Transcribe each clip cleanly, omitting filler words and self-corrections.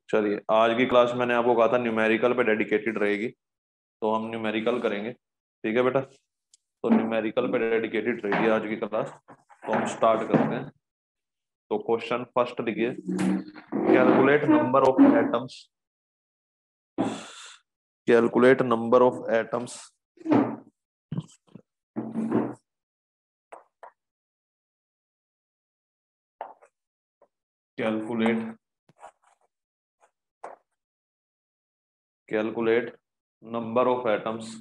चलिए, आज की क्लास मैंने आपको कहा था न्यूमेरिकल पे डेडिकेटेड रहेगी, तो हम न्यूमेरिकल करेंगे। ठीक है बेटा, तो न्यूमेरिकल पे डेडिकेटेड रहेगी आज की क्लास। तो हम स्टार्ट करते हैं। तो क्वेश्चन फर्स्ट लिखिए, calculate number of atoms, calculate number of atoms calculate calculate number of atoms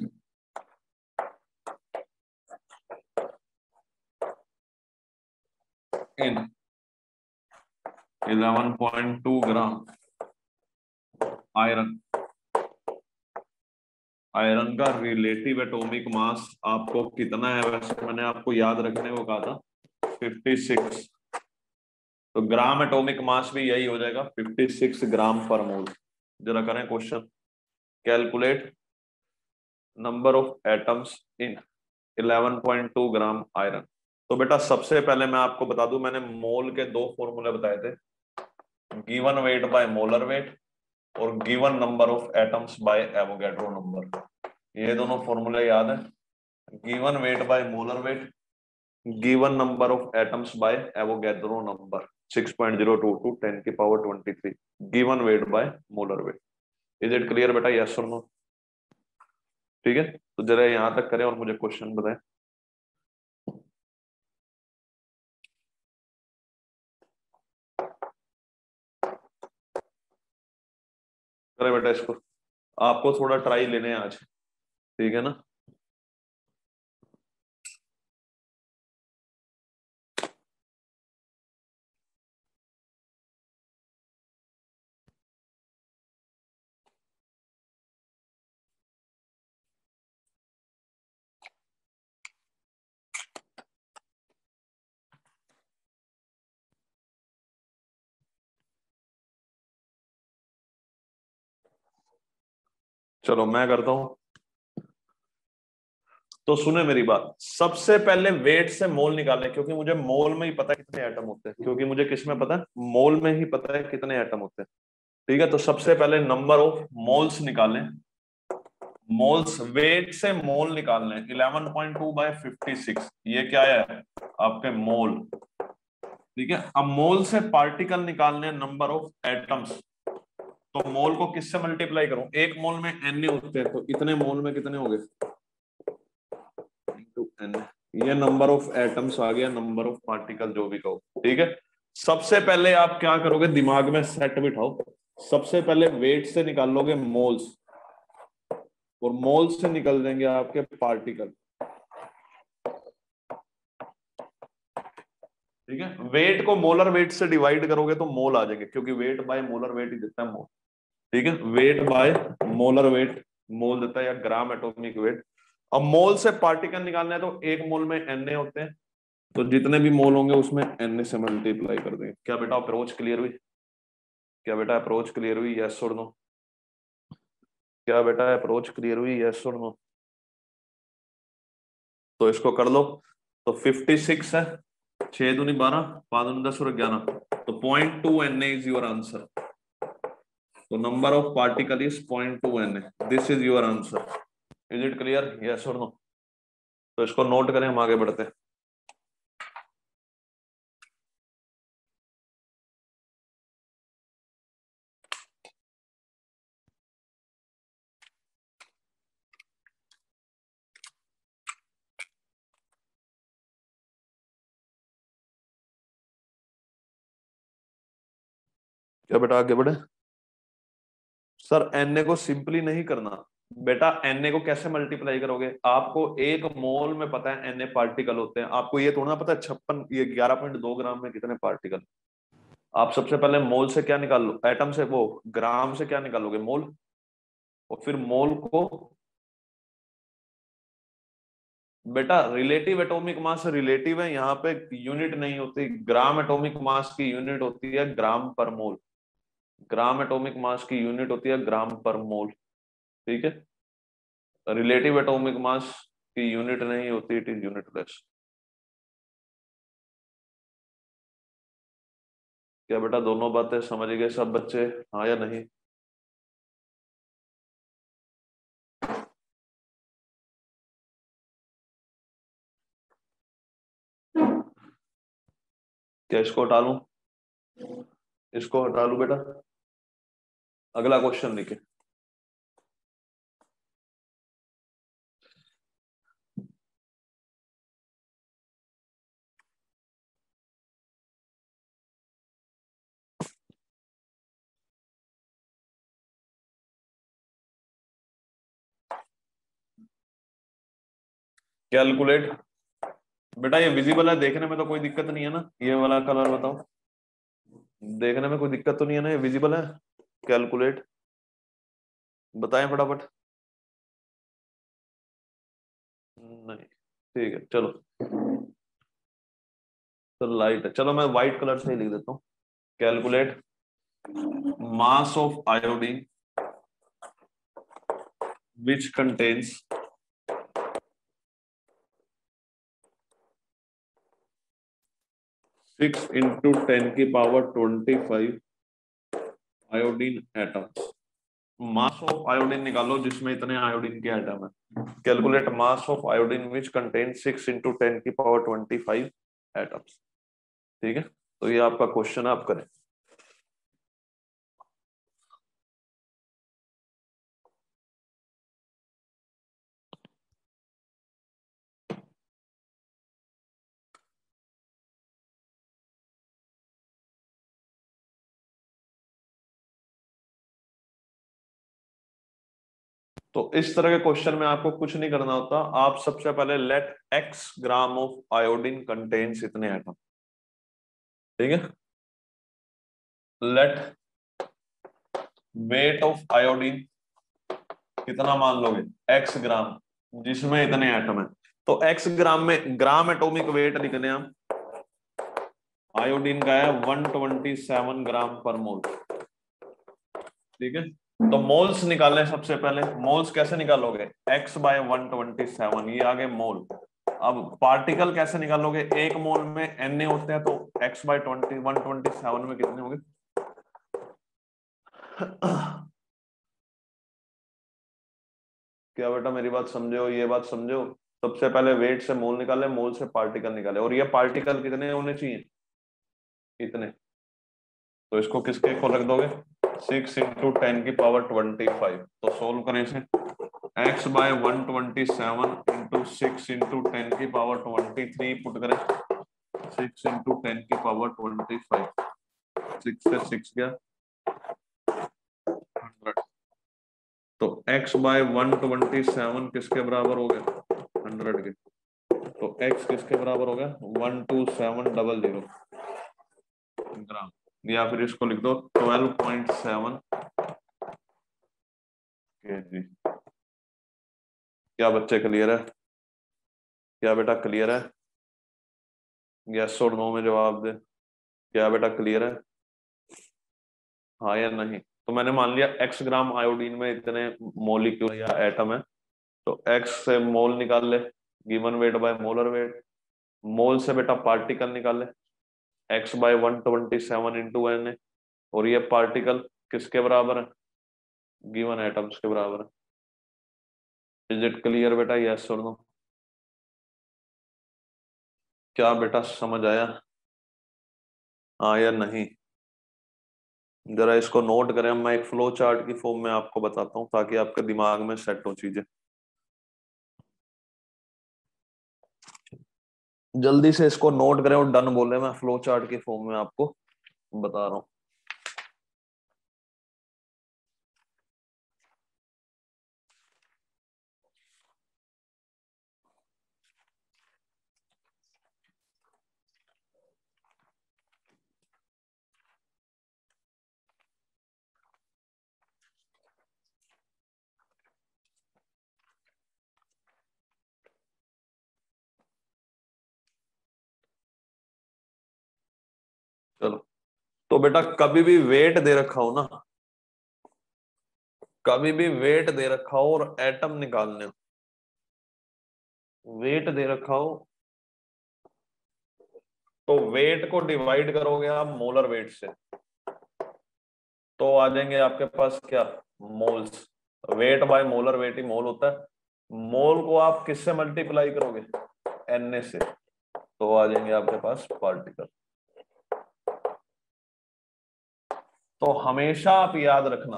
in 11.2 gram iron. Iron का रिलेटिव एटॉमिक मास आपको कितना है? वैसे मैंने आपको याद रखने को कहा था 56, तो ग्राम एटॉमिक मास भी यही हो जाएगा 56 ग्राम पर मोल। जरा करें question, calculate number of atoms in 11.2 gram iron. तो बेटा सबसे पहले मैं आपको बता दूं, मैंने मोल के दो फॉर्मूले बताए थे, given weight by molar weight और given number of atoms by Avogadro number. ये दोनों फॉर्मूले याद है? Given weight by molar weight, given number of atoms by Avogadro number 6.022 10 की power 23, given weight by molar weight. Is it clear बेटा? Yes और no? ठीक है, तो जरा यहां तक करें और मुझे क्वेश्चन बताएं। करें बेटा इसको, आपको थोड़ा ट्राई लेने हैं आज, ठीक है ना? चलो मैं करता हूं। तो सुने मेरी बात, सबसे पहले वेट से मोल निकालें, क्योंकि मुझे मोल में ही पता है कितने एटम होते हैं, क्योंकि मुझे किस में पता है? मोल में ही पता है कितने एटम होते हैं। ठीक है, तो सबसे पहले नंबर ऑफ मोल्स निकालें। मोल्स, वेट से मोल निकालने 11.2 बाय 56, ये क्या है? आपके मोल। ठीक है, अब मोल से पार्टिकल निकालने नंबर ऑफ एटम्स, तो मोल को किससे मल्टीप्लाई करूं? एक मोल में एन होते हैं, तो इतने मोल में कितने हो गए? N। ये नंबर ऑफ एटम्स आ गया, नंबर ऑफ पार्टिकल जो भी कहो। ठीक है, सबसे पहले आप क्या करोगे? दिमाग में सेट बिठाओ। सबसे पहले वेट से निकाल लोगे मोल्स, और मोल से निकल देंगे आपके पार्टिकल। ठीक है, वेट को मोलर वेट से डिवाइड करोगे तो मोल आ जाएंगे, क्योंकि वेट बाय मोलर वेट ही देता है मोल। ठीक है, वेट बाय मोलर वेट मोल देता है, या ग्राम एटॉमिक वेट। अब मोल से पार्टिकल निकालना है, तो एक मोल में एन होते हैं, तो जितने भी मोल होंगे उसमें एन से मल्टीप्लाई कर देंगे। क्या बेटा अप्रोच क्लियर हुई? क्या बेटा अप्रोच क्लियर हुई? यस और नो? क्या बेटा अप्रोच क्लियर हुई? यस और नो? तो इसको कर लो। तो 56 है, 6 दूनी 12, 5 दूनी 10 और 11, तो 0.2 इज योर आंसर। तो number of particle is 0.2 this is your answer. Is it clear? Yes और नो? तो इसको नोट करें, हम आगे बढ़ते हैं। क्या बेटा आगे बढ़े? सर एन को सिंपली नहीं करना बेटा, एन को कैसे मल्टीप्लाई करोगे? आपको एक मोल में पता है एन पार्टिकल होते हैं, आपको ये थोड़ा पता है 56 ये 11.2 ग्राम में कितने पार्टिकल। आप सबसे पहले मोल से क्या निकाल लो? एटम से, वो ग्राम से क्या निकालोगे? मोल। और फिर मोल को बेटा रिलेटिव एटॉमिक मास रिलेटिव है, यहाँ पे यूनिट नहीं होती। ग्राम एटॉमिक मास की यूनिट होती है ग्राम पर मोल। ग्राम एटॉमिक मास की यूनिट होती है ग्राम पर मोल। ठीक है, रिलेटिव एटॉमिक मास की यूनिट नहीं होती, इट इज यूनिटलेस। क्या बेटा दोनों बातें समझ गए सब बच्चे, हाँ या नहीं? क्या इसको हटा लूं? इसको हटा लूं बेटा? अगला क्वेश्चन लिखे। कैलकुलेट। बेटा ये विजिबल है, देखने में तो कोई दिक्कत नहीं है ना? ये वाला कलर बताओ, देखने में कोई दिक्कत तो नहीं है ना? ये विजिबल है? कैलकुलेट बताएं फटाफट। नहीं, ठीक है चलो। तो लाइट है, चलो मैं व्हाइट कलर से ही लिख देता हूँ। Calculate mass of iodine which contains 6 × 10⁻25 iodine atoms. Mass of iodine निकालो जिसमें इतने आयोडीन के एटम है। Calculate mass of iodine which contain 6 × 10⁻25 atoms. ठीक है, तो ये आपका क्वेश्चन है, आप करें। तो इस तरह के क्वेश्चन में आपको कुछ नहीं करना होता, आप सबसे पहले let x gram of iodine contains इतने एटम। ठीक है, लेट वेट ऑफ आयोडीन कितना मान लोगे? x ग्राम, जिसमें इतने एटम है। तो x ग्राम में ग्राम एटॉमिक वेट लिखने हम, आयोडीन का है 127 ग्राम पर मोल। ठीक है, तो मोल्स निकालें सबसे पहले। मोल्स कैसे निकालोगे? x/127, ये आगे मोल। अब पार्टिकल कैसे निकालोगे? एक मोल में एन होते हैं, तो x/20 127 में कितने होंगे? क्या बेटा मेरी बात समझे हो? ये बात समझे हो? सबसे पहले वेट से मोल निकाले, मोल से पार्टिकल निकाले, और ये पार्टिकल कितने होने चाहिए? इतने। तो इसको किसके को रख दोगे? 6 × 10⁻25। तो सोल्व करें इसे। x/127 × 6 × 10⁻23 पुट करें। 6 × 10⁻25, 6 से 6 गया 100। तो x/127 किसके बराबर हो गया? 100 के। तो x किसके बराबर हो गया? 12700 ग्राम। या फिर इसको लिख दो 12.7 kg। क्या बच्चे क्लियर है? क्या बेटा क्लियर है? यस और नो में जवाब दे। क्या बेटा क्लियर है? हाँ या नहीं? तो मैंने मान लिया x ग्राम आयोडीन में इतने मोलिक्यूल या एटम है, तो x से मोल निकाल ले, given weight by molar weight. Mole से बेटा पार्टिकल निकाल ले, x/127 × Na। और ये पार्टिकल किसके बराबर है? गिवन एटम्स के बराबर है। इज इट क्लियर बेटा? यस और नो? क्या बेटा समझ आया? हाँ या नहीं? जरा इसको नोट करें, मैं एक फ्लो चार्ट की फॉर्म में आपको बताता हूँ ताकि आपके दिमाग में सेट हो चीजें। जल्दी से इसको नोट करें और डन बोले, मैं फ्लो चार्ट की फॉर्म में आपको बता रहा हूँ। चलो, तो बेटा कभी भी वेट दे रखा हो ना, कभी भी वेट दे रखा हो और एटम निकालने हो, वेट दे रखा हो तो वेट को डिवाइड करोगे आप मोलर वेट से, तो आ जाएंगे आपके पास क्या, moles. Weight by molar weight ही मोल होता है। मोल को आप किससे मल्टीप्लाई करोगे, Na से, तो आ जाएंगे आपके पास पार्टिकल। तो हमेशा आप याद रखना,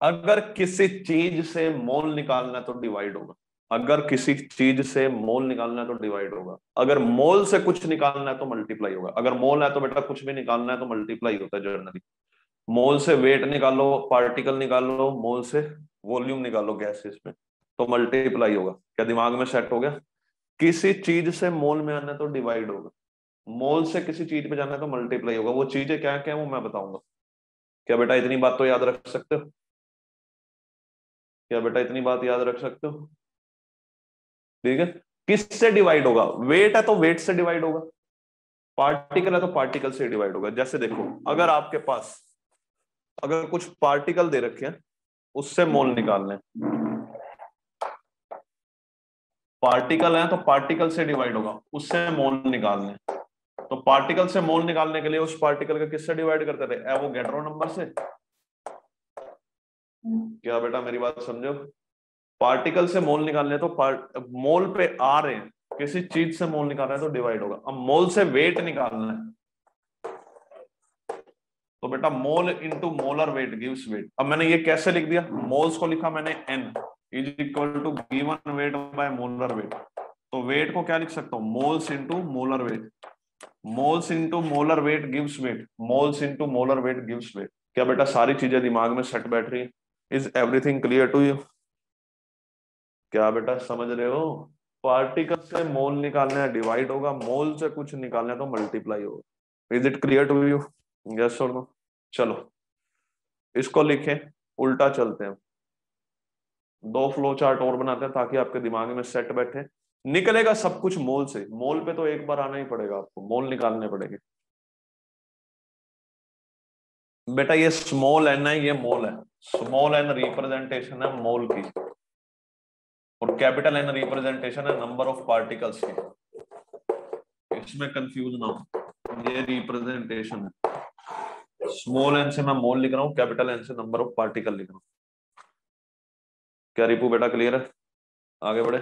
अगर किसी चीज से मोल निकालना है तो डिवाइड होगा। अगर किसी चीज से मोल निकालना है तो डिवाइड होगा। अगर मोल से कुछ निकालना है तो मल्टीप्लाई होगा। अगर मोल है तो बेटा कुछ भी निकालना है तो मल्टीप्लाई होता है जनरली। मोल से वेट निकालो, पार्टिकल निकालो, मोल से वॉल्यूम निकालो गैसेस में, तो मल्टीप्लाई होगा। क्या दिमाग में सेट हो गया? किसी चीज से मोल में आना है तो डिवाइड होगा, मोल से किसी चीज पे जाना है तो मल्टीप्लाई होगा। वो चीजें क्या क्या है वो मैं बताऊंगा। क्या बेटा इतनी बात तो याद रख सकते हो? क्या बेटा इतनी बात याद रख सकते हो? ठीक है। किससे डिवाइड होगा? वेट है तो वेट से डिवाइड होगा, पार्टिकल है तो पार्टिकल से डिवाइड होगा। जैसे देखो, अगर आपके पास अगर कुछ पार्टिकल दे रखे हैं, उससे मोल निकालने, पार्टिकल है तो पार्टिकल से डिवाइड होगा, उससे मोल निकालने। तो पार्टिकल से मोल निकालने के लिए उस पार्टिकल का किससे डिवाइड करते थे, एवोगैड्रो नंबर से। क्या बेटा मेरी बात समझो? पार्टिकल से मोल निकालने तो मोल पे आ रहे हैं, किसी चीज से मोल निकालना है तो डिवाइड होगा। अब मोल से वेट निकालना है तो बेटा mole into molar weight gives weight. अब मैंने ये कैसे लिख दिया, मोल्स को लिखा मैंने n is equal to given weight by molar weight. तो वेट को क्या लिख सकता हूं, moles into molar weight. Moles into molar weight gives weight, moles into molar weight gives weight. क्या बेटा सारी चीजें दिमाग में सेट बैठ रही है? Is everything clear to you? क्या बेटा समझ रहे हो? पार्टिकल से मोल निकालना है डिवाइड होगा, मोल से कुछ निकालना है तो मल्टीप्लाई होगा। Is it clear to you? Yes और नो? चलो इसको लिखें, उल्टा चलते हैं। दो फ्लो चार्ट और बनाते हैं ताकि आपके दिमाग में सेट बैठे। निकलेगा सब कुछ मोल से, मोल पे तो एक बार आना ही पड़ेगा, आपको मोल निकालने पड़ेंगे। बेटा ये स्मॉल एन है, ये मोल है। स्मॉल एन रिप्रेजेंटेशन है मोल की, और कैपिटल एन रिप्रेजेंटेशन है नंबर ऑफ पार्टिकल्स की। इसमें कंफ्यूज ना हो, ये रिप्रेजेंटेशन है। स्मॉल एन से मैं मोल लिख रहा हूँ, कैपिटल एन से नंबर ऑफ पार्टिकल लिख रहा हूँ। क्या रिपू बेटा क्लियर है? आगे बढ़े।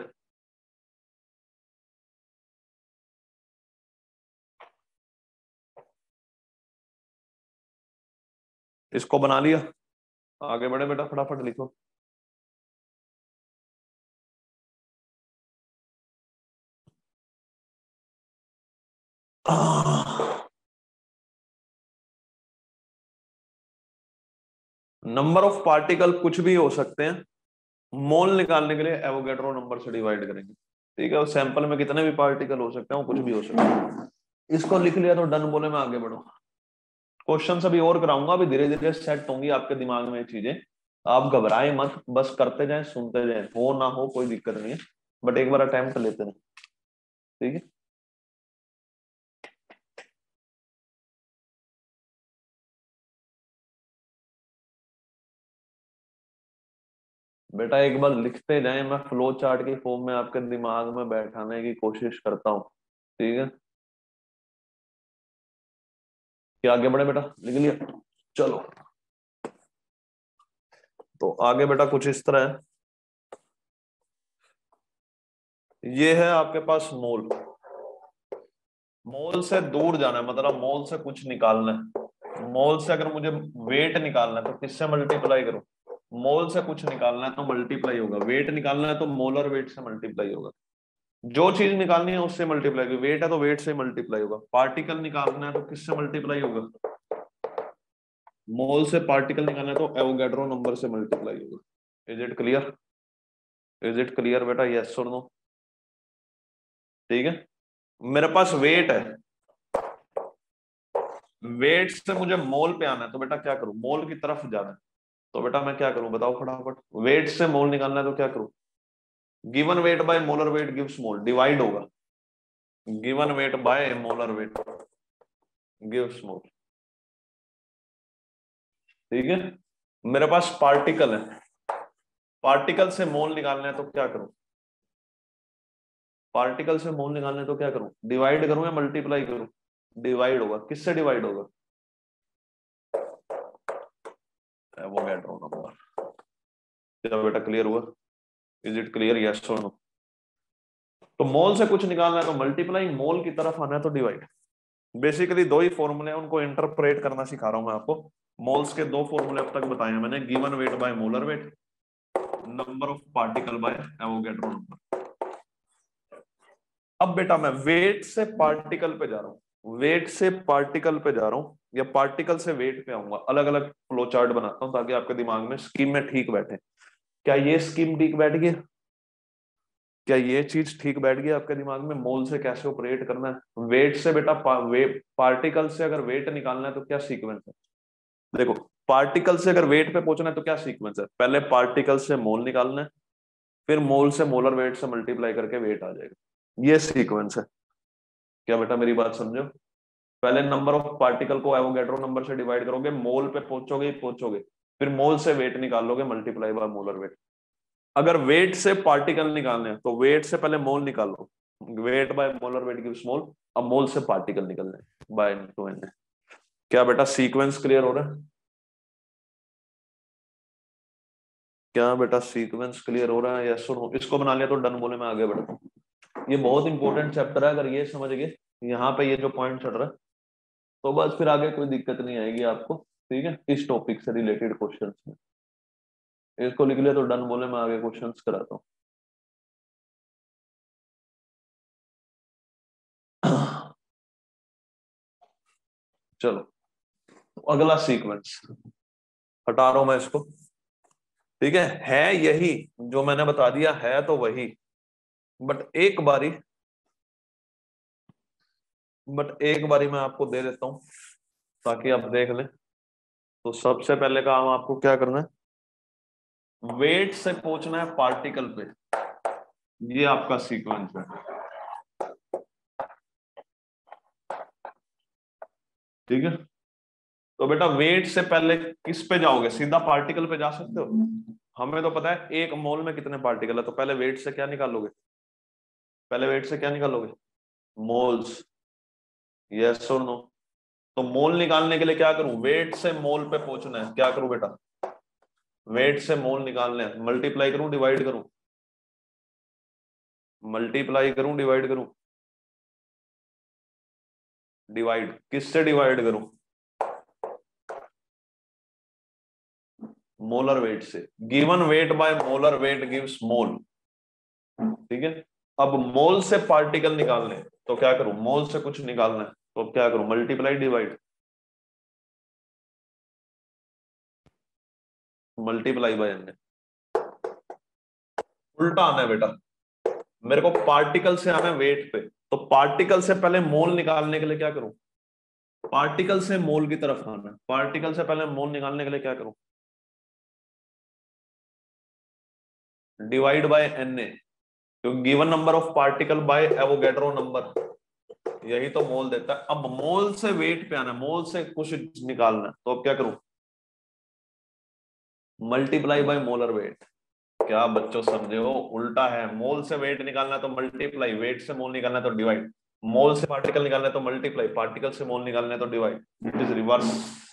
इसको बना लिया, आगे बढ़े बेटा, फटाफट लिखो। नंबर ऑफ पार्टिकल कुछ भी हो सकते हैं, मोल निकालने के लिए एवोगैड्रो नंबर से डिवाइड करेंगे। ठीक है, उस सैंपल में कितने भी पार्टिकल हो सकते हैं, वो कुछ भी हो सकते हैं। इसको लिख लिया तो डन बोले, मैं आगे बढ़ू। क्वेश्चन अभी और कराऊंगा, अभी धीरे धीरे सेट होंगी आपके दिमाग में चीजें। आप घबराए मत, बस करते जाएं, सुनते जाएं, हो ना हो कोई दिक्कत नहीं है, बट एक बार अटेम्प्ट लेते हैं। ठीक है। बेटा एक बार लिखते जाएं, मैं फ्लो चार्ट की फॉर्म में आपके दिमाग में बैठाने की कोशिश करता हूँ। ठीक है, क्या आगे बढ़े बेटा, लिख लिया? चलो तो आगे बेटा कुछ इस तरह है। ये है आपके पास मोल, मोल से दूर जाना है, मतलब मोल से कुछ निकालना है। मोल से अगर मुझे वेट निकालना है तो किससे मल्टीप्लाई करूं, मोल से कुछ निकालना है तो मल्टीप्लाई होगा, वेट निकालना है तो मोलर वेट से मल्टीप्लाई होगा। जो चीज निकालनी है उससे मल्टीप्लाई होगी, वेट है तो वेट से मल्टीप्लाई होगा, पार्टिकल निकालना है तो किससे मल्टीप्लाई होगा, मोल से पार्टिकल निकालना है तो एवोगैड्रो नंबर से मल्टीप्लाई होगा। Is it clear? Is it clear बेटा, यस और नो? ठीक है, मेरे पास वेट है, वेट से मुझे मोल पे आना है तो बेटा क्या करूं, मोल की तरफ जाना है तो बेटा मैं क्या करूं बताओ फटाफट। वेट से मोल निकालना है तो क्या करूं, given weight by molar weight gives mole, divide होगा, given weight by molar weight gives mole. ठीक है, मेरे पास पार्टिकल है, पार्टिकल से मोल निकालना है तो क्या करूं, पार्टिकल से मोल निकालने तो क्या करूं, डिवाइड करूं या मल्टीप्लाई करूं? डिवाइड होगा, किससे डिवाइड होगा? Avogadro number. क्या बेटा क्लियर हुआ? इज इट क्लियर, यस और नो? तो मोल से कुछ निकालना है तो मल्टीप्लाई, मोल की तरफ आना है तो डिवाइड। बेसिकली दो ही फॉर्मूले हैं, उनको इंटरप्रेट करना सिखा रहा हूं मैं आपको। मोल्स के दो फॉर्मूले अब तक बताए हैं मैंने, given weight by molar wait, number of particle by Avogadro number. अब बेटा मैं वेट से पार्टिकल पे जा रहा हूँ, वेट से पार्टिकल पे जा रहा हूँ या पार्टिकल से वेट पे आऊंगा। अलग अलग फ्लो चार्ट बनाता हूं ताकि आपके दिमाग में स्कीम में ठीक बैठे। क्या ये स्कीम ठीक बैठ गई? क्या ये चीज ठीक बैठ गई आपके दिमाग में? मोल से कैसे ऑपरेट करना है? वेट से बेटा पार्टिकल से अगर वेट निकालना है तो क्या सीक्वेंस है? देखो, पार्टिकल से अगर वेट पे पहुंचना है तो क्या सीक्वेंस है? पहले पार्टिकल से मोल निकालना है, फिर मोल से मोलर वेट से मल्टीप्लाई करके वेट आ जाएगा। ये सीक्वेंस है। क्या बेटा मेरी बात समझो? पहले नंबर ऑफ पार्टिकल को एवोगैड्रो नंबर से डिवाइड करोगे, मोल पे पहुंचोगे ही पहुंचोगे, फिर मोल से वेट निकाल लोगे, मल्टीप्लाई बाय मोलर वेट। अगर वेट से पार्टिकल निकालने हैं तो वेट से पहले मोल निकालो, weight by molar weight gives mole. अब मोल से पार्टिकल निकलने बाय टू एन। क्या बेटा सीक्वेंस क्लियर हो रहा है? क्या बेटा सीक्वेंस क्लियर हो रहा है? यस और नो? इसको बना लिया तो डन बोले, मैं आगे बढ़ता हूँ। ये बहुत इंपॉर्टेंट चैप्टर है, अगर ये समझ गए यहाँ पे ये जो पॉइंट चल रहा है तो बस फिर आगे कोई दिक्कत नहीं आएगी आपको। ठीक है, इस टॉपिक से रिलेटेड क्वेश्चंस में इसको लिख लिया तो डन बोले, मैं आगे क्वेश्चंस कराता हूँ। चलो, अगला सीक्वेंस हटा रहा हूं मैं इसको। ठीक है यही जो मैंने बता दिया है तो वही, बट एक बारी मैं आपको दे देता हूं ताकि आप देख लें। तो सबसे पहले काम आपको क्या करना है, वेट से पहुंचना है पार्टिकल पे। ये आपका सीक्वेंस है। ठीक है, तो बेटा वेट से पहले किस पे जाओगे? सीधा पार्टिकल पे जा सकते हो। हमें तो पता है एक मोल में कितने पार्टिकल है, तो पहले वेट से क्या निकालोगे? पहले वेट से क्या निकालोगे? मोल्स। यस और नो? तो मोल निकालने के लिए क्या करूं? वेट से मोल पे पहुंचना है, क्या करूं बेटा? वेट से मोल निकालने हैं, मल्टीप्लाई करूं डिवाइड करूं? मल्टीप्लाई करूं डिवाइड करूं? डिवाइड। किससे डिवाइड करूं? मोलर वेट से। Given weight by molar weight gives mole. ठीक है, अब मोल से पार्टिकल निकालने हैं, तो क्या करूं? मोल से कुछ निकालना है तो क्या करूं? Multiply divide? Multiply by N. उल्टा आना है बेटा, मेरे को पार्टिकल से आना है वेट पे, तो पार्टिकल से पहले मोल निकालने के लिए क्या करूं? पार्टिकल से मोल की तरफ आना है, पार्टिकल से पहले मोल निकालने के लिए क्या करूं? डिवाइड बाय एन ए, क्योंकि given number of particle by Avogadro number यही तो मोल देता है। अब मोल से वेट पे आना, मोल से कुछ निकालना है तो अब क्या करूं? Multiply by molar wait. क्या बच्चों समझे हो? उल्टा है, मोल से वेट निकालना तो मल्टीप्लाई, वेट से मोल निकालना तो डिवाइड, मोल से पार्टिकल निकालना तो मल्टीप्लाई, पार्टिकल से मोल निकालना तो डिवाइड। It is reverse.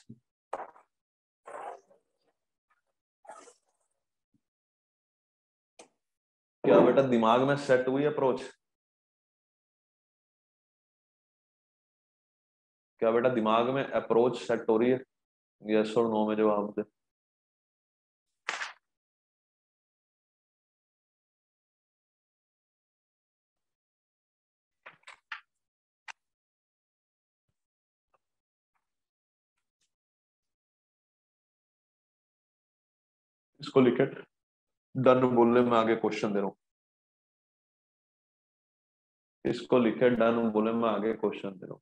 क्या बेटा दिमाग में सेट हुई अप्रोच? क्या बेटा दिमाग में अप्रोच सेट हो रही है? यस और नो में जवाब दे। इसको लिखे डन बोलने में आगे क्वेश्चन दे रहा हूं। इसको लिखे डन बोले मैं आगे क्वेश्चन दे रहा हूँ।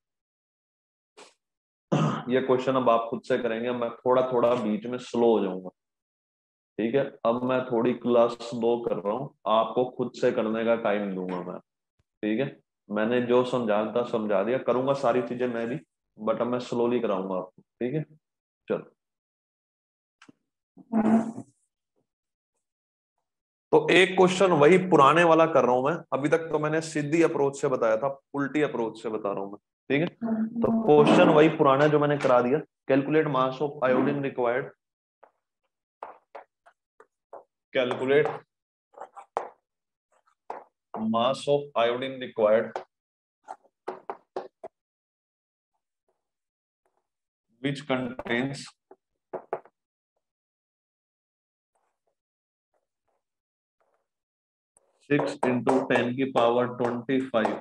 ये क्वेश्चन अब आप खुद से करेंगे, मैं थोड़ा थोड़ा बीच में स्लो हो जाऊंगा। ठीक है, अब मैं थोड़ी क्लास स्लो कर रहा हूँ, आपको खुद से करने का टाइम दूंगा मैं। ठीक है, मैंने जो समझाना था समझा दिया, करूंगा सारी चीजें मैं भी, बट अब मैं स्लोली कराऊंगा आपको। ठीक है, चलो। तो एक क्वेश्चन वही पुराने वाला कर रहा हूं मैं, अभी तक तो मैंने सीधी अप्रोच से बताया था, उल्टी अप्रोच से बता रहा हूं मैं, ठीक है। तो क्वेश्चन वही पुराना जो मैंने करा दिया, calculate mass of iodine required, calculate mass of iodine required which contains 6 into 10 की पावर 25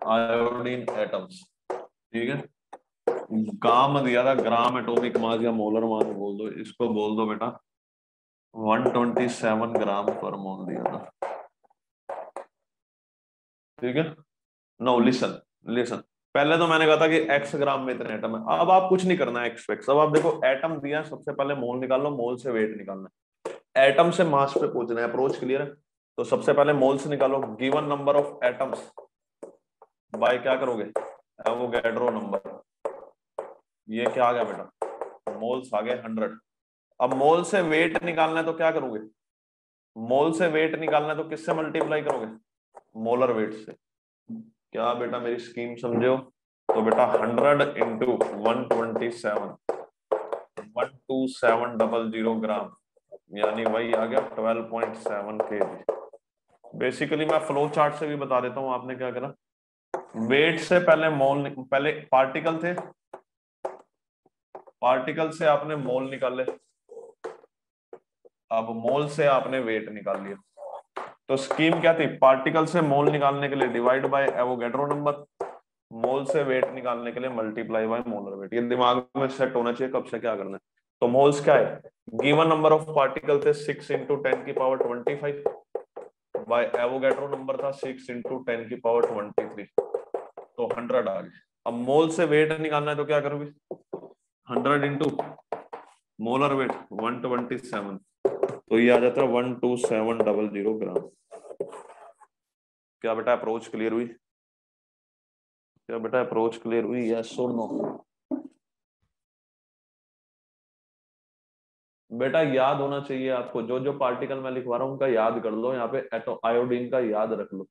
आयोडीन एटम्स, ठीक है। गाम दिया था, ग्राम एटॉमिक मास या मोलर मास बोल दो, इसको बोल दो बेटा 127 ग्राम पर मोल दिया था, ठीक है। नो लिसन, लिसन, पहले तो मैंने कहा था कि x ग्राम में इतने एटम है। अब आप कुछ नहीं करना है एक्सपेक्ट, अब आप देखो एटम दिया, सबसे पहले मोल निकाल लो, मोल से वेट निकालना है, एटम से मास पे पूछना है, अप्रोच क्लियर है। तो सबसे पहले मोल से निकालो, given number of atoms bye क्या करोगे, एवोगैड्रो नंबर, ये क्या आ गया बेटा, मोल्स आ गए 100। अब मोल से वेट निकालना है तो क्या करोगे, मोल से वेट निकालना है तो किससे मल्टीप्लाई करोगे, मोलर वेट से। क्या बेटा मेरी स्कीम समझो, तो बेटा 100 इंटू 127, 12700 ग्राम, यानी वही आ गया 12.7 kg। बेसिकली मैं फ्लो चार्ट से भी बता देता हूं, आपने क्या करा, वेट से पहले मोल, पहले पार्टिकल थे, पार्टिकल से आपने मोल निकाले, अब मोल से आपने वेट निकाल लिया। तो स्कीम क्या थी, पार्टिकल से मोल निकालने के लिए डिवाइड बाय एवोगैड्रो नंबर, मोल से वेट निकालने के लिए मल्टीप्लाई बाय मोलर वेट। ये दिमाग में सेट होना चाहिए कब से क्या करना है। तो मोल्स क्या है, गिवन नंबर ऑफ पार्टिकल थे 6 इंटू 10 की पावर 25, बाय एवोगैड्रो नंबर था 6 इंटू 10 की पावर 23, तो 100 आ गए। अब मोल से वेट निकालना है तो क्या करोगे, 100 इंटू मोलर वेट 127, तो ये आ जाता है 12700 ग्राम। क्या बेटा अप्रोच क्लियर हुई, क्या बेटा अप्रोच क्लियर हुई, यस और नो। बेटा याद होना चाहिए आपको, जो जो पार्टिकल मैं लिखवा रहा हूँ उनका याद कर लो, यहाँ पे आयोडीन का याद रख लो,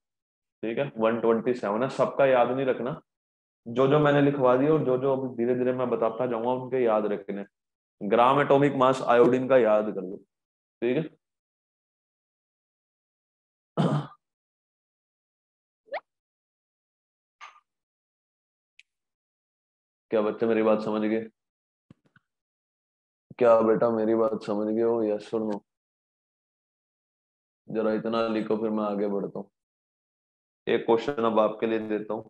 ठीक है। 127 है, सबका याद नहीं रखना, जो जो मैंने लिखवा दिया और जो जो अभी धीरे धीरे मैं बताता जाऊंगा उनके याद रखने। ग्राम एटॉमिक मास आयोडीन का याद कर लो, ठीक है। क्या बच्चे मेरी बात समझ गए, क्या बेटा मेरी बात समझ गए हो, यस और नो। जरा इतना लिखो फिर मैं आगे बढ़ता हूँ। एक क्वेश्चन अब आपके लिए देता हूँ,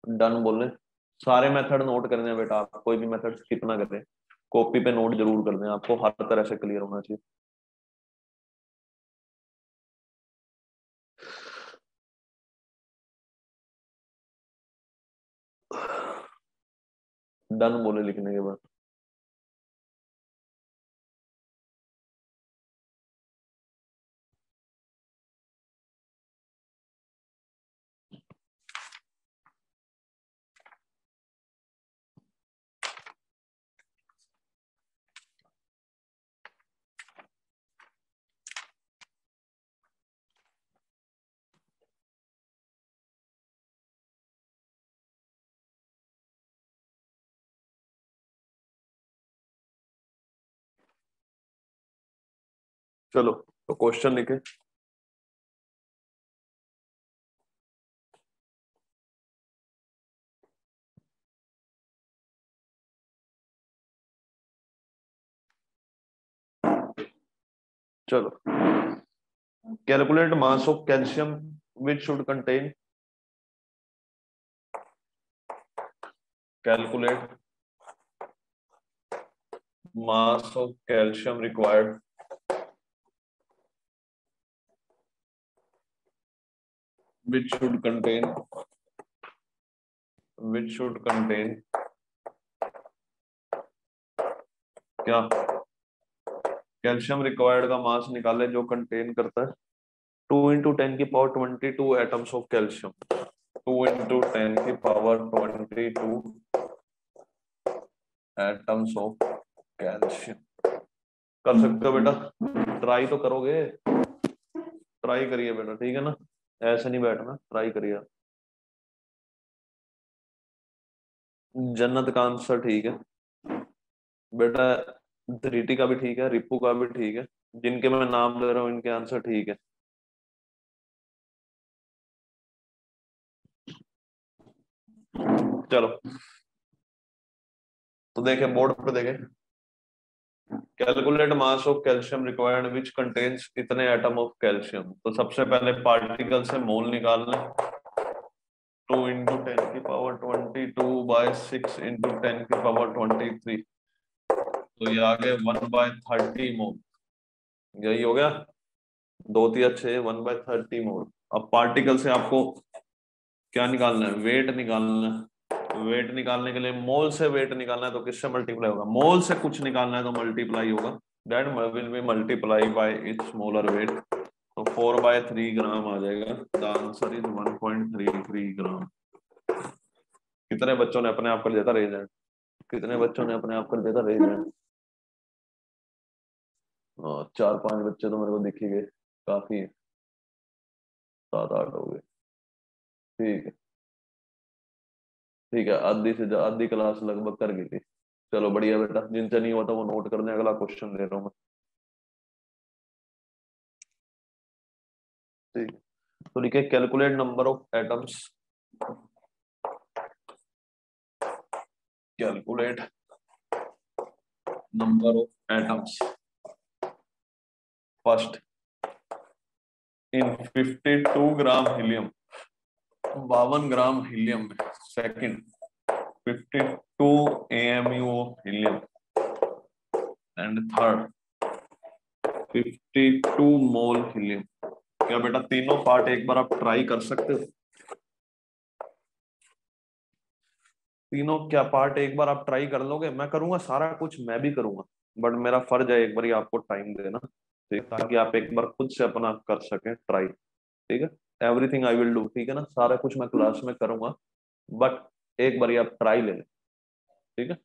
डन बोले, सारे मेथड नोट करने हैं बेटा, आप कोई भी मेथड स्किप ना करें, कॉपी पे नोट जरूर करने हैं, आपको हर तरह से क्लियर होना चाहिए। डन बोले लिखने के बाद, चलो तो क्वेश्चन लिखे, चलो calculate mass of calcium which should contain, calculate mass of calcium required which should contain, which should contain क्या, कैल्शियम रिक्वायर्ड का मास निकाले जो कंटेन करता है 2 इंटू 10 की power 22 atoms of calcium, 2 into 10 की पावर 22 एटम्स ऑफ कैल्शियम। कर सकते हो बेटा, ट्राई तो करोगे, ट्राई करिए बेटा, ठीक है ना, ऐसे नहीं बैठना, ट्राई करिए। जन्नत का आंसर ठीक है बेटा, धृति का भी ठीक है, रिपू का भी ठीक है, जिनके मैं नाम ले रहा हूँ इनके आंसर ठीक है। चलो तो देखें बोर्ड पे देखें, calculate mass of calcium required which contains इतने एटम ऑफ कैल्शियम। तो सबसे पहले पार्टिकल से मोल निकाल लें, 2 × 10⁻²2/6 × 10⁻23, तो ये आ गए 1/30 मोल, यही हो गया, 2 × 6 1/30 मोल। अब पार्टिकल से आपको क्या निकालना है, वेट निकालना है। वेट निकालने के लिए मोल से वेट निकालना है तो किससे मल्टीप्लाई होगा, मोल से कुछ निकालना है तो मल्टीप्लाई होगा, that will be multiply by it's molar weight, तो 4/3 ग्राम आ जाएगा। द आंसर इज 1.33 ग्राम। कितने बच्चों ने अपने आप कर दिया था रेज हैंड, कितने बच्चों ने अपने आप कर दिया था रेज हैंड? 4-5 बच्चे तो मेरे को दिख ही गए, काफी है, 7-8 हो गए। ठीक है, ठीक है, आधी क्लास लगभग कर गई थी। चलो बढ़िया बेटा, जिनसे नहीं होता वो नोट कर दें, अगला क्वेश्चन ले रहा हूँ मैं। ठीक है, तो लिखे calculate number of atoms, calculate number of atoms first in 52 gram helium, 52 gram helium में। Second 52 AMU of helium, and third 52 mole helium. क्या बेटा तीनों पार्ट एक बार आप ट्राई कर सकते हो, तीनों क्या पार्ट एक बार आप ट्राई कर लोगे? मैं करूंगा सारा कुछ, मैं भी करूंगा, बट मेरा फर्ज है एक बार आपको टाइम देना, ठीक, ताकि आप एक बार खुद से अपना कर सकें ट्राई, ठीक है। एवरीथिंग आई विल डू, ठीक है ना, सारा कुछ मैं क्लास में करूंगा, बट एक बार आप ट्राई ले लें, ठीक है।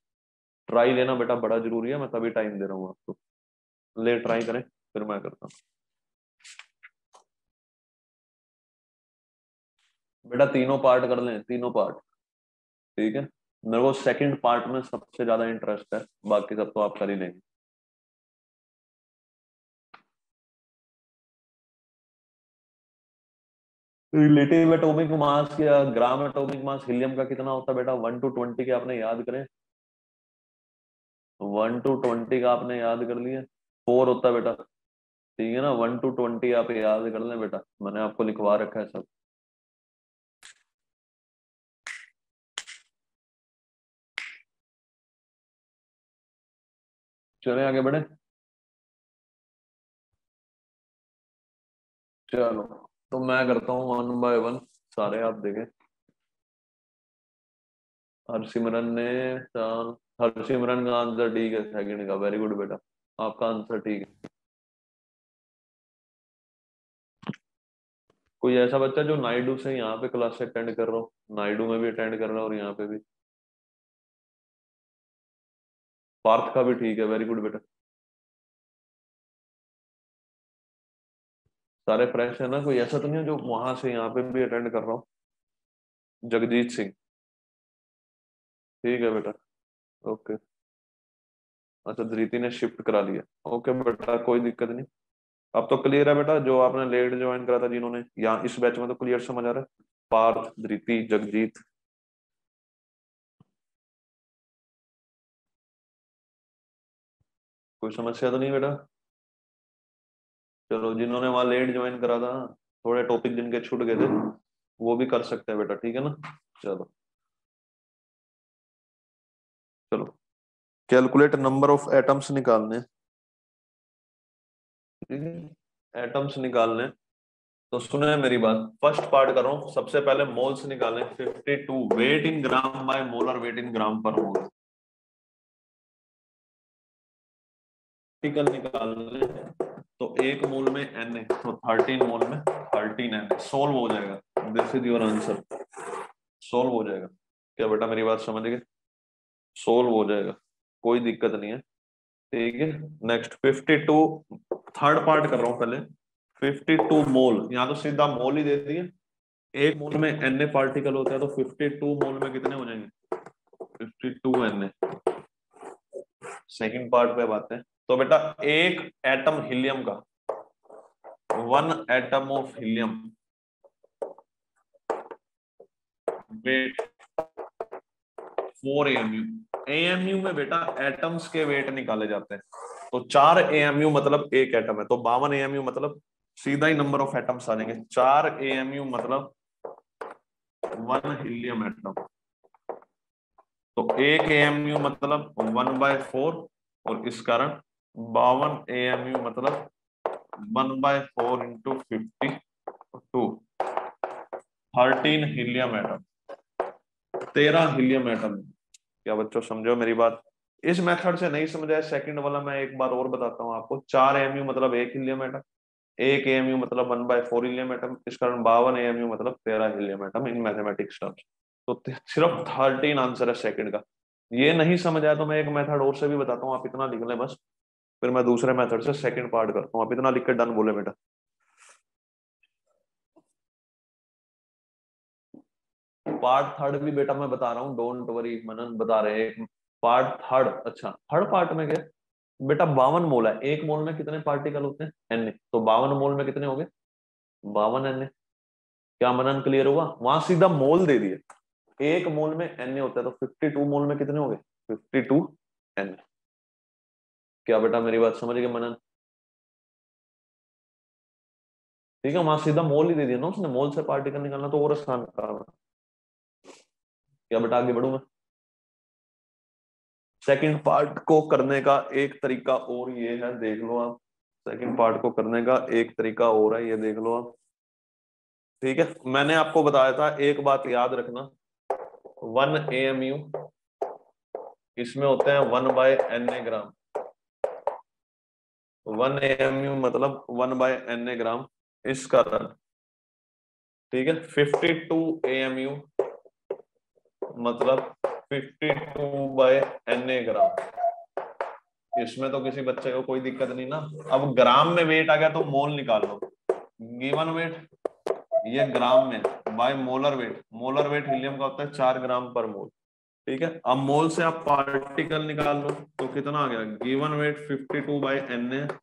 ट्राई लेना बेटा बड़ा जरूरी है, मैं तभी टाइम दे रहा हूँ आपको, ले ट्राई करें फिर मैं करता हूँ। बेटा तीनों पार्ट कर लें, तीनों पार्ट, ठीक है। मेरे को सेकंड पार्ट में सबसे ज्यादा इंटरेस्ट है, बाकी सब तो आप कर ही लेंगे। रिलेटिव एटॉमिक मास या ग्राम एटॉमिक मास हीलियम का कितना होता है बेटा, 1 to 20 के आपने याद करें, 1 to 20 का आपने याद कर लिया, 4 होता है बेटा, ठीक है ना, 1 to 20 आप याद कर लें बेटा, मैंने आपको लिखवा रखा है सब। चले आगे बढ़े, चलो तो मैं करता हूँ 1 by 1, सारे आप देखें। हरसिमरन ने हरसिमरन का आंसर ठीक है, सेकंड का, वेरी गुड बेटा, आपका आंसर ठीक है। कोई ऐसा बच्चा जो नायडू से यहाँ पे क्लास अटेंड कर रहा हो, नायडू में भी अटेंड कर रहा हो और यहाँ पे भी? पार्थ का भी ठीक है, वेरी गुड बेटा, सारे फ्रेश है ना, कोई ऐसा तो नहीं है जो वहां से यहाँ पे भी अटेंड कर रहा हो? जगजीत सिंह, ठीक है बेटा, ओके। अच्छा धृति ने शिफ्ट करा लिया, ओके बेटा कोई दिक्कत नहीं। अब तो क्लियर है बेटा, जो आपने लेट ज्वाइन करा था जिन्होंने, यहाँ इस बैच में तो क्लियर समझ आ रहा है, पार्थ धृति जगजीत। कोई समस्या तो नहीं बेटा? चलो जिन्होंने वहां लेट ज्वाइन करा था, थोड़े टॉपिक जिनके छूट गए थे, वो भी कर सकते हैं बेटा, ठीक है ना। चलो, चलो कैलकुलेट नंबर ऑफ एटम्स निकालने हैं, ठीक है, एटम्स निकालने हैं। तो सुने मेरी बात, फर्स्ट पार्ट कर रहा हूँ, सबसे पहले मोल्स निकालें, 52 weight in gram by molar weight in gram per mole, particle निकालने हैं। तो एक मोल में एन है, तो 13 मोल में 13 एन, सोल्व हो जाएगा, this is your answer, solve हो जाएगा। क्या बेटा मेरी बात समझ गए, सोल्व हो जाएगा, कोई दिक्कत नहीं है। ठीक है। नेक्स्ट 52, थर्ड पार्ट कर रहा हूं पहले। 52 मोल, यहाँ तो सीधा मोल ही दे दिए। एक मोल में Na पार्टिकल होता है, तो 52 मोल में कितने हो जाएंगे? 52 Na। सेकंड पार्ट पे बात है। तो बेटा एक एटम हीलियम का, 1 atom of helium weight 4 AMU। AMU में बेटा एटम्स के वेट निकाले जाते हैं। तो 4 AMU मतलब एक एटम है, तो 52 AMU मतलब सीधा ही नंबर ऑफ एटम्स आ जाएंगे। 4 AMU मतलब 1 हीलियम एटम। तो एक AMU मतलब 1/4, और इस कारण 52 AMU मतलब 1/4 into 52, 13 helium atom, 13 helium atom. क्या बच्चों समझो मेरी बात? इस मेथड से नहीं समझा, सेकंड वाला मैं एक बार और बताता हूँ आपको। 4 AMU मतलब एक हीलियम एटम, एक AMU मतलब 1/4 हीलियम एटम, इस कारण 52 AMU मतलब 13 helium atom in mathematics terms. तो सिर्फ 13 आंसर है सेकंड का। ये नहीं समझ आया तो मैं एक मेथड और से भी बताता हूँ, आप इतना लिख लें बस। फिर मैं दूसरे मेथड से सेकंड पार्ट करता हूँ, आप इतना लिख के डन बोले बेटा। पार्ट थर्ड भी बेटा मैं बता रहा हूँ, डोंट वरी, मनन बता रहे हैं। पार्ट थर्ड, अच्छा थर्ड पार्ट में क्या बेटा, 52 मोल है। एक मोल में कितने पार्टिकल होते हैं? Na। तो 52 मोल में कितने हो गए? 52 Na। क्या मनन क्लियर हुआ? वहां सीधा मोल दे दिए। एक मोल में Na होता है, तो 52 मोल में कितने हो गए? 52 Na। क्या बेटा मेरी बात समझ गए मनन? ठीक है, वहां सीधा मोल ही दे दिया ना उसने, मोल से पार्टिकल निकालना तो और आसान काम है। क्या बेटा आगे बढ़ू मैं? सेकंड पार्ट को करने का एक तरीका और ये है, देख लो आप। सेकंड पार्ट को करने का एक तरीका और है, ये देख लो आप। ठीक है, मैंने आपको बताया था, एक बात याद रखना। 1 AMU इसमें होते हैं 1/Na ग्राम। 1 AMU मतलब 1/Na ग्राम, इस कारण। ठीक है, 52 AMU मतलब 52/Na ग्राम। इसमें तो किसी बच्चे को कोई दिक्कत नहीं ना। अब ग्राम में वेट आ गया तो मोल निकाल लो। गिवन वेट ये ग्राम में, bye molar wait. Molar weight helium का होता है 4 ग्राम/मोल। ठीक है, अब मोल से आप पार्टिकल निकाल लो, तो कितना आ गया? Given weight 52/Na,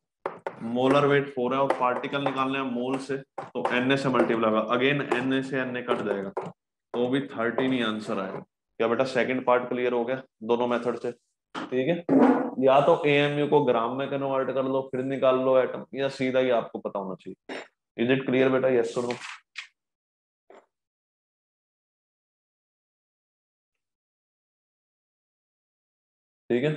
molar weight 4 है, और पार्टिकल निकालने हैं मोल से, तो Na से मल्टीप्लाई होगा। अगेन Na से Na कट जाएगा, तो भी 13 ही आंसर आएगा। क्या बेटा सेकंड पार्ट क्लियर हो गया दोनों मेथड से? ठीक है, या तो AMU को ग्राम में कन्वर्ट कर लो फिर निकाल लो एटम, या सीधा ही आपको पता होना चाहिए। इज इट क्लियर बेटा? यस और नो? ठीक है,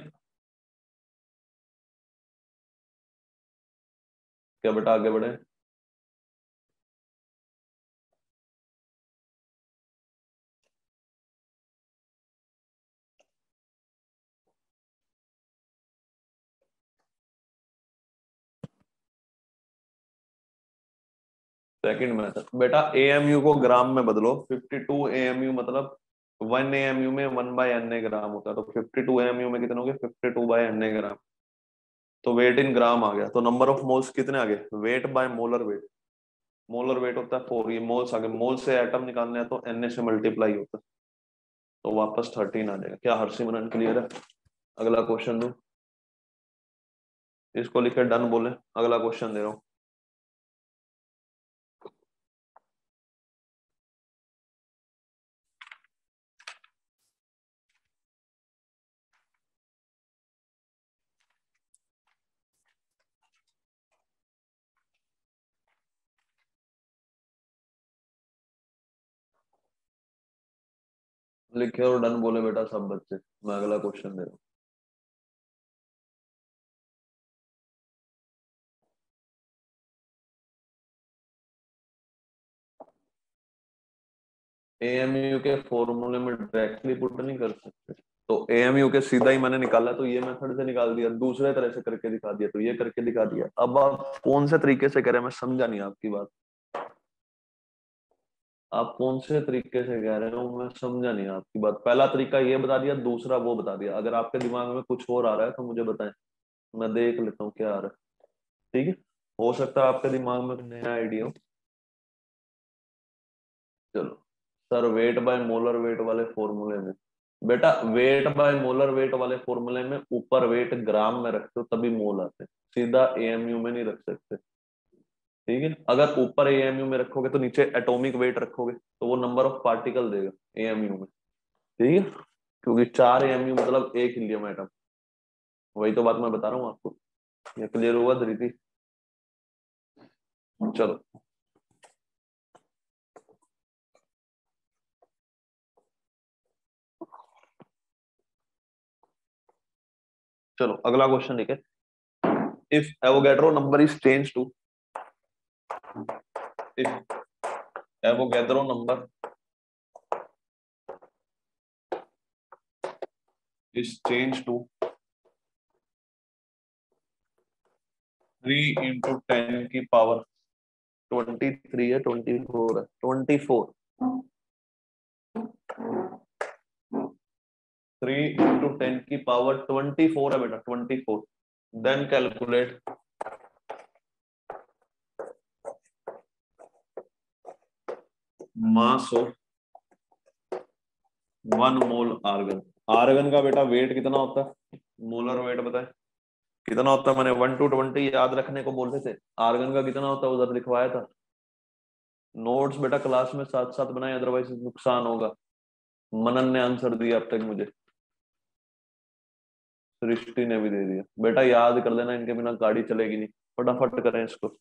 क्या बेटा आगे बढ़े? सेकंड मेथड बेटा, AMU को ग्राम में बदलो। 52 AMU मतलब 1 AMU में 1/Na ग्राम होता है, तो 52 AMU में कितने हो गए? 52/Na ग्राम। तो वेट इन ग्राम आ गया, तो नंबर ऑफ मोल्स कितने आ गए? Wait by molar wait. Molar weight होता है 4, ये मोल्स आ गए। मोल से एटम निकालने हैं तो Na से मल्टीप्लाई होता है, तो वापस 13 आ जाएगा। क्या हर्षिमरन क्लियर है? अगला क्वेश्चन दो, इसको लिखे डन बोले। अगला क्वेश्चन दे रहा हूँ। लिखे और डन बोले बेटा सब बच्चे, मैं अगला क्वेश्चन दे रहा हूँ। AMU के फॉर्मूले में डायरेक्टली पुट नहीं कर सकते, तो AMU के सीधा ही मैंने निकाला, तो ये मेथड से निकाल दिया। दूसरे तरह से करके दिखा दिया, तो ये करके दिखा दिया। अब आप कौन से तरीके से करें, मैं समझा नहीं आपकी बात। आप कौन से तरीके से कह रहे हो, मैं समझा नहीं आपकी बात। पहला तरीका ये बता दिया, दूसरा वो बता दिया। अगर आपके दिमाग में कुछ और आ रहा है तो मुझे बताएं। मैं देख लेता हूँ क्या आ रहा है। ठीक है, हो सकता है आपके दिमाग में कोई नया आइडिया हो। चलो sir, wait by molar wait वाले फॉर्मूले में, बेटा वेट बाय मोलर वेट वाले फॉर्मूले में ऊपर वेट ग्राम में रखते हो तभी मोल आते हैं, सीधा एएमयू में नहीं रख सकते। ठीक है, अगर ऊपर एएमयू में रखोगे तो नीचे एटॉमिक वेट रखोगे तो वो नंबर ऑफ पार्टिकल देगा एएमयू में। ठीक है, क्योंकि 4 एएमयू मतलब 1 हीलियम एटम। वही तो बात मैं बता रहा हूँ आपको। ये क्लियर हुआ धृति? चलो, चलो अगला क्वेश्चन लिखे। If Avogadro number is change to, if Avogadro number is change to 3 × 10⁻23 है, 24 है, 24, 3 × 10⁻24 है बेटा, 24। Then calculate mass of 1 mole argon. Argon का बेटा वेट कितना होता है, मोलर वेट बताए कितना होता है? मैंने 1 to 20 याद रखने को बोल रहे थे। आर्गन का कितना होता है उधर लिखवाया था। नोट्स बेटा क्लास में साथ साथ बनाए, अदरवाइज नुकसान होगा। मनन ने आंसर दिया अब तक मुझे, सृष्टि ने भी दे दिया। बेटा याद कर लेना, इनके बिना गाड़ी चलेगी नहीं। फटाफट करें इसको।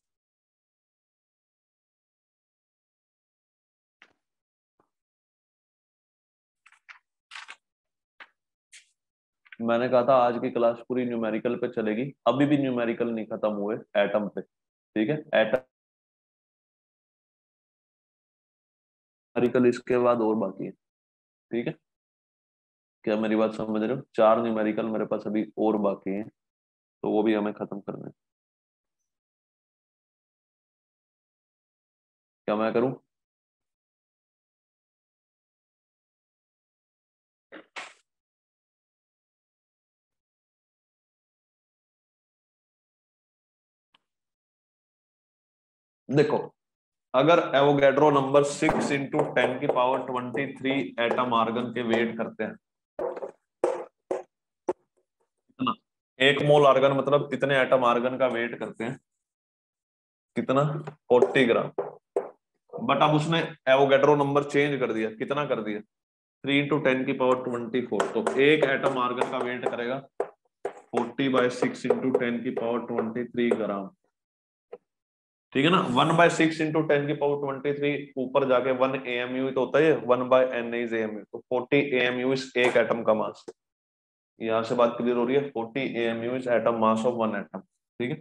मैंने कहा था आज की क्लास पूरी न्यूमेरिकल पे चलेगी, अभी भी न्यूमेरिकल नहीं खत्म हुए एटम पे। ठीक है, एटम न्यूमेरिकल इसके बाद और बाकी है। ठीक है, क्या मेरी बात समझ रहे हो? 4 न्यूमेरिकल मेरे पास अभी और बाकी है, तो वो भी हमें खत्म करना है। क्या मैं करूं? देखो, अगर एवोगैड्रो नंबर 6 × 10⁻23 एटम आर्गन के वेट करते हैं, कितना? 1 मोल आर्गन मतलब इतने एटम आर्गन का वेट करते हैं, कितना? 40 ग्राम। बट अब उसने एवोगैड्रो नंबर चेंज कर दिया, कितना कर दिया? 3 × 10⁻24। तो एक एटम आर्गन का वेट करेगा 40/6 × 10⁻23 ग्राम। ठीक है ना, 1/6 × 10⁻23 ऊपर जाके 1 AMU तो होता है, 1/N इज AMU, तो 40 AMU इज एक एटम का मास। यहाँ से बात क्लियर हो रही है? 40 AMU is atom mass of 1 atom. ठीक है,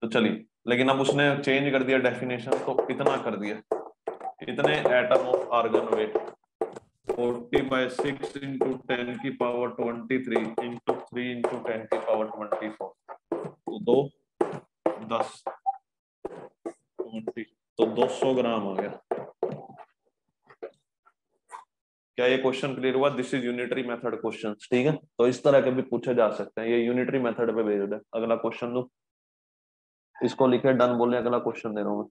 तो चलिए, लेकिन अब उसने चेंज कर दिया डेफिनेशन, तो इतना कर दिया, इतने atom of argon weight 40/6 × 10⁻23 into 3 × 10⁻24। तो 10 20, तो 200 ग्राम आ गया। क्या ये क्वेश्चन क्लियर हुआ? This is unitary method question. ठीक है, तो इस तरह के भी पूछे जा सकते हैं, ये यूनिटरी मेथड पे बेस्ड है। अगला क्वेश्चन दो, इसको लिखे डन बोले, अगला क्वेश्चन दे रहा हूँ मैं।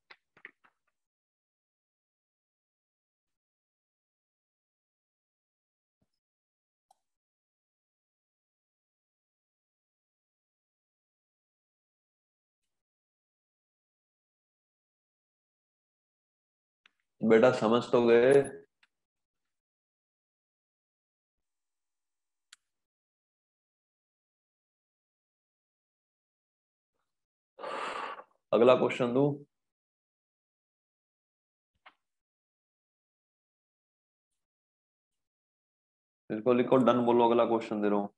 बेटा समझ तो गए? अगला क्वेश्चन दू? इसको लिखो डन बोलो, अगला क्वेश्चन दे रहा हूँ।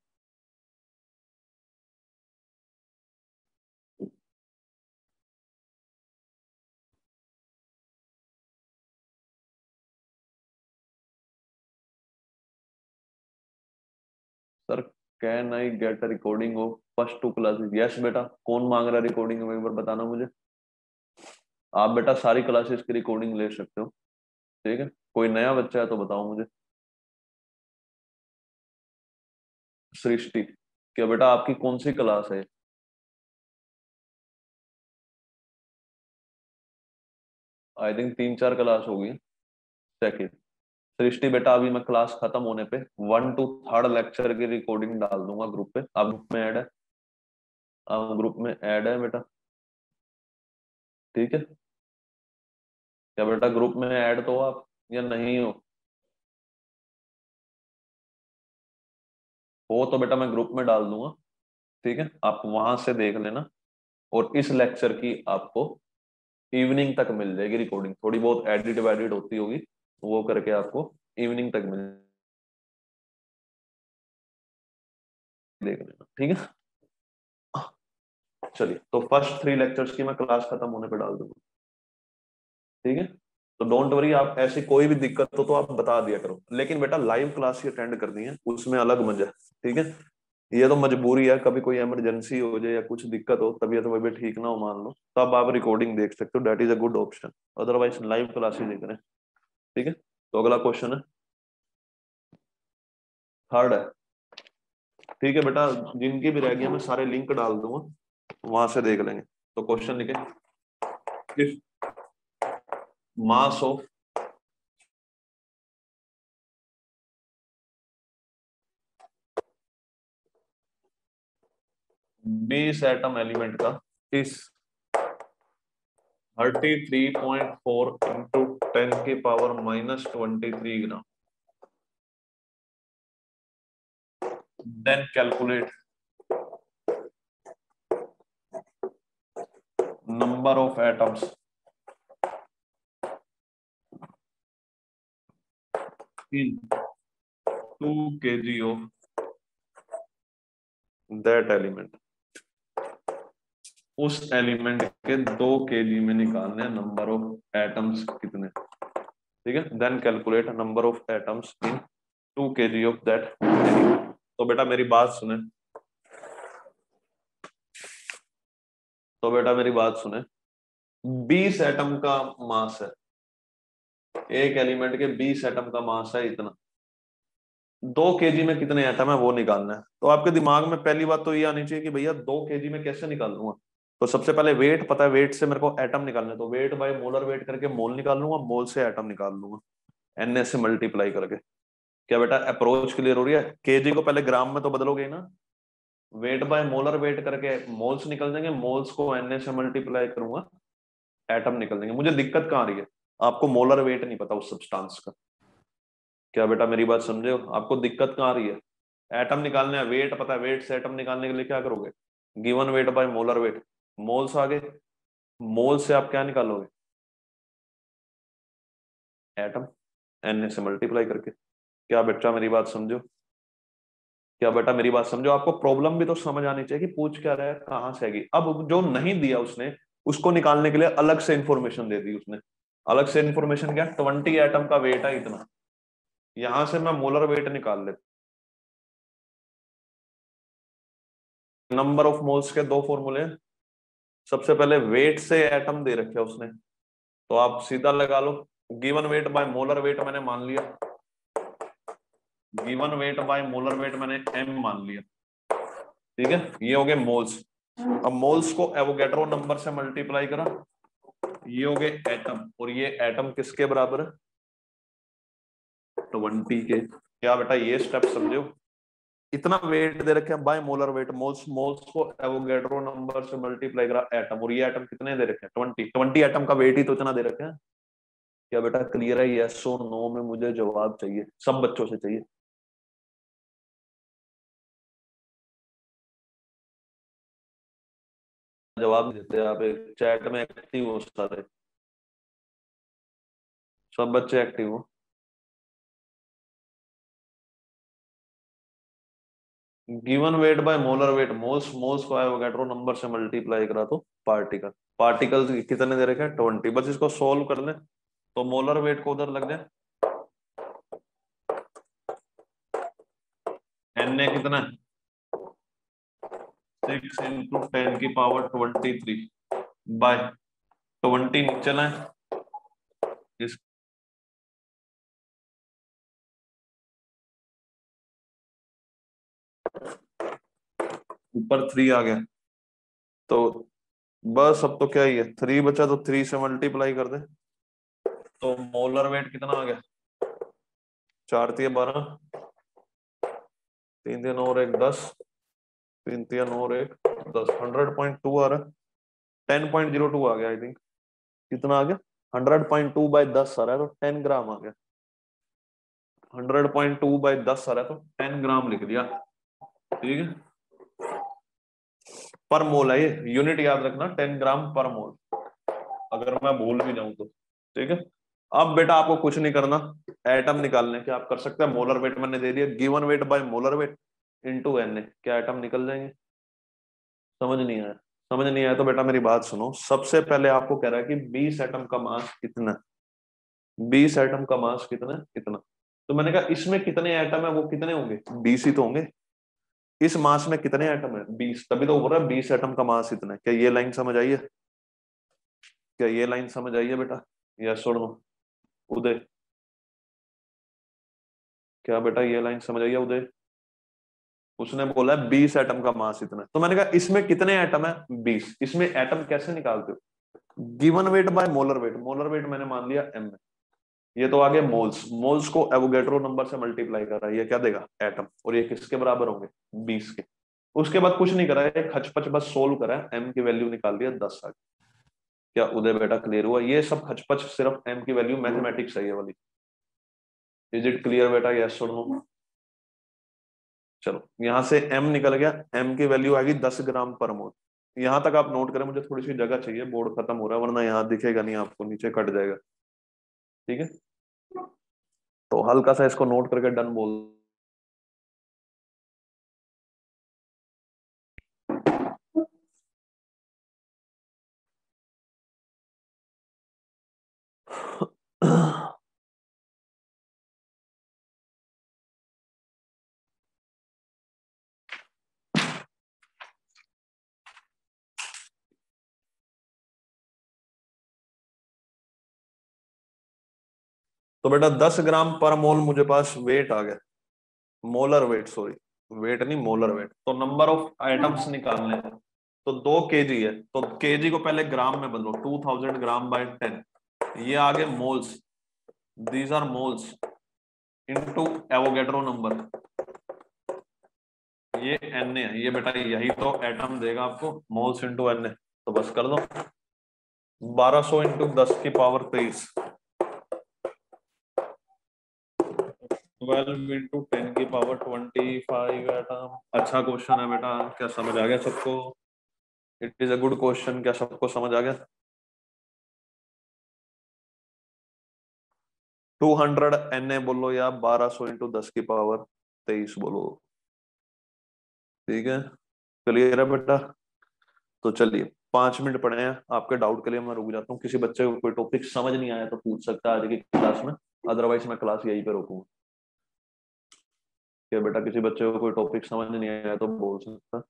Sir, can I get a recording of first 2 classes? Yes बेटा। कौन मांग रहा है रिकॉर्डिंग? एक बार बताना मुझे। आप बेटा सारी क्लासेस की रिकॉर्डिंग ले सकते हो। ठीक है, कोई नया बच्चा है तो बताओ मुझे। सृष्टि, क्या बेटा आपकी कौन सी क्लास है? आई थिंक 3-4 क्लास होगी। सेकंड सृष्टि बेटा, अभी मैं क्लास खत्म होने पे 1 to 3rd लेक्चर की रिकॉर्डिंग डाल दूंगा ग्रुप पे। आप ग्रुप में ऐड है? आप ग्रुप में ऐड है बेटा? ठीक है क्या बेटा, ग्रुप में ऐड तो हो आप या नहीं हो? हो तो बेटा मैं ग्रुप में डाल दूंगा। ठीक है, आप वहां से देख लेना। और इस लेक्चर की आपको इवनिंग तक मिल जाएगी रिकॉर्डिंग, थोड़ी बहुत एडिट वैडिट होती होगी, वो करके आपको इवनिंग तक मिल, देख लेना। ठीक है, चलिए तो फर्स्ट 3 लेक्चर्स की मैं क्लास खत्म होने पे डाल दूंगा। ठीक है, तो डोंट वरी, आप ऐसी कोई भी दिक्कत हो तो आप बता दिया करो, लेकिन बेटा लाइव क्लास ही अटेंड करनी है, उसमें अलग मजा है। ठीक है, ये तो मजबूरी है, कभी कोई इमरजेंसी हो जाए या कुछ दिक्कत हो, तबीयत वबीयत ठीक ना हो मान लो, तब आप रिकॉर्डिंग देख सकते हो, that is a good option. Otherwise live classes देख रहे हैं। ठीक है, तो अगला क्वेश्चन है, थर्ड है। ठीक है बेटा, जिनकी भी रह गई मैं सारे लिंक डाल दूंगा, वहां से देख लेंगे। तो क्वेश्चन लिखे, if mass of base atom element का इस 33.4 into 10⁻⁻23 gram, then calculate number of atoms in 2 kg of that element. उस एलिमेंट के 2 kg में निकालने हैं नंबर ऑफ एटम्स कितने। ठीक है, then calculate number of atoms in 2 kg of that element. तो बेटा मेरी बात सुने, तो बेटा मेरी बात सुने, 20 एटम का मास है, एक एलिमेंट के 20 एटम का मास है इतना, 2 kg में कितने एटम है वो निकालना है। तो आपके दिमाग में पहली बात तो ये आनी चाहिए कि भैया 2 kg में कैसे निकाल लूंगा। तो सबसे पहले वेट पता है, वेट से मेरे को एटम निकालना है, तो वेट बाय मोलर वेट करके मोल निकाल लूंगा, मोल से एटम निकाल लूंगा एन से मल्टीप्लाई करके। क्या बेटा अप्रोच क्लियर हो रही है? केजी को पहले ग्राम में तो बदलोगे ना, वेट बाय मोलर वेट करके मोल्स निकल जाएंगे, मोल्स को एन से मल्टीप्लाई करूंगा, एटम निकल जाएंगे। मुझे दिक्कत कहाँ आ रही है, आपको मोलर वेट नहीं पता उस सब्सटेंस का। क्या बेटा मेरी बात समझे हो, आपको दिक्कत कहाँ आ रही है? एटम निकालने हैं, वेट पता है, वेट से एटम निकालने के लिए क्या करोगे, given weight by molar weight, moles आगे, मोल से आप क्या निकालोगे, एटम, एन से मल्टीप्लाई करके। क्या बेटा मेरी बात समझो, क्या बेटा मेरी बात समझो, आपको प्रॉब्लम भी तो समझ आनी चाहिए कि पूछ क्या रहा है, कहाँ से आएगी। अब जो नहीं दिया उसने, उसको निकालने के लिए अलग से इंफॉर्मेशन दे दी उसने। अलग से इंफॉर्मेशन क्या, 20 एटम का वेट है इतना, यहां से मैं मोलर वेट निकाल लेता। नंबर ऑफ मोल्स के 2 फॉर्मूले, सबसे पहले वेट से एटम दे रखे उसने, तो आप सीधा लगा लो, given weight by molar weight मैंने मान लिया, given weight by molar weight मैंने एम मान लिया। ठीक है, ये हो गए मोल्स। अब मोल्स को एवोगैड्रो नंबर से मल्टीप्लाई करा, ये हो गए एटम, और ये एटम किसके बराबर है, 20 के। क्या बेटा ये स्टेप समझो, इतना वेट दे रखे हैं bye molar weight, moles, moles को एवोगैड्रो नंबर से मल्टीप्लाई करा एटम, और ये एटम कितने दे रखे हैं, 20 एटम का वेट ही तो इतना दे रखे हैं। क्या बेटा क्लियर है, यस और नो में मुझे जवाब चाहिए, सब बच्चों से चाहिए। जवाब नहीं देते आप, चैट में एक्टिव हो सारे, सब बच्चे एक्टिव हो। Given weight by molar weight, moles, moles को एवोगैड्रो नंबर से मल्टीप्लाई करा तो पार्टिकल, पार्टिकल्स कितने दे रखे हैं, 20। बस इसको सोल्व कर ले, तो मोलर वेट को उधर लग जाए, एन ए कितना है, 6 इंटू 10⁻23 बाय 20 नीचे लाए, इस ऊपर 3 आ गया, तो बस अब तो क्या ही है, 3 बचा तो 3 से मल्टीप्लाई कर दे, तो मोलर वेट कितना आ गया, 4 तिया 12, 3 तिया 9 और 1 10, 3 तिया 9 और 1 10, 100.2 आ रहा है, 10.02 आ गया आई थिंक। कितना आ गया, 100.2 बाई 10 आ रहा है, तो 10 ग्राम आ गया। 100.2 बाई 10 आ रहा है, तो 10 ग्राम लिख दिया। ठीक है, पर मोल है ये, यूनिट याद रखना 10 ग्राम पर मोल, अगर मैं भूल भी जाऊं तो। ठीक है, अब बेटा आपको कुछ नहीं करना, एटम निकालने के आप कर सकते हैं। मोलर वेट मैंने दे दिया, given weight by molar weight into Na, क्या एटम निकल जाएंगे। समझ नहीं आया, समझ नहीं आया तो बेटा मेरी बात सुनो। सबसे पहले आपको कह रहा है कि 20 एटम का मास कितना, 20 एटम का मास कितना, इतना। तो मैंने कहा इसमें कितने एटम है, वो कितने होंगे, 20 ही तो होंगे। इस मास में कितने एटम है, 20, तभी तो बोल रहा है 20 एटम का मास इतना है। क्या ये लाइन समझ आई है, क्या ये लाइन समझ आई है बेटा, यस और नो। उदय, क्या बेटा ये लाइन समझ आई है उदय। उसने बोला है 20 एटम का मास इतना है। तो मैंने कहा इसमें कितने एटम है, 20। इसमें एटम कैसे निकालते हो, given weight by molar wait. Molar weight मैंने मान लिया m है, ये तो आगे मोल्स, मोल्स को एवोगैड्रो नंबर से मल्टीप्लाई कर रहा है, ये क्या देगा, एटम। और ये किसके बराबर होंगे, 20 के। उसके बाद कुछ नहीं करा है, खचपच बस सोल्व करा है, m की वैल्यू निकाल दिया 10 आ गई। क्या उदय बेटा क्लियर हुआ, ये सब खचपच सिर्फ m की वैल्यू मैथमेटिक्स है ये वाली। इज इट क्लियर बेटा, यस और नो। चलो यहां से m निकल गया, m की वैल्यू आएगी 10 ग्राम पर मोल। यहां तक आप नोट करें, मुझे थोड़ी सी जगह चाहिए, बोर्ड खत्म हो रहा है, वरना यहाँ दिखेगा नहीं आपको, नीचे कट जाएगा। ठीक है, तो हल्का सा इसको नोट करके डन बोल। तो बेटा 10 ग्राम पर मोल मुझे पास वेट आ गया, मोलर वेट, सॉरी वेट नहीं मोलर वेट। तो नंबर ऑफ आइटम्स निकालने हैं, तो 2 kg है, तो kg को पहले ग्राम में बदलो, 2000 ग्राम बाय 10, ये आगे moles, these are moles into Avogadro number, ये Na है। ये बेटा यही तो एटम देगा आपको, मोल्स इंटू Na। तो बस कर दो, 1200 इंटू 10 की पावर 23, 12 इंटू 10 की पावर 25 एटम। अच्छा क्वेश्चन है बेटा, क्या समझ आ गया सबको, it is a good question, क्या सबको समझ आ गया। 200 Na बोलो, या 1200 इंटू 10 की पावर 23 बोलो। ठीक है, क्लियर है बेटा। तो चलिए 5 मिनट पड़े हैं, आपके डाउट के लिए मैं रुक जाता हूँ। किसी बच्चे को कोई टॉपिक समझ नहीं आया तो पूछ सकता है आज की क्लास में, अदरवाइज मैं क्लास यहीं पे रोकूंगा। क्या बेटा किसी बच्चे को कोई टॉपिक समझ नहीं आया तो बोल सकता है।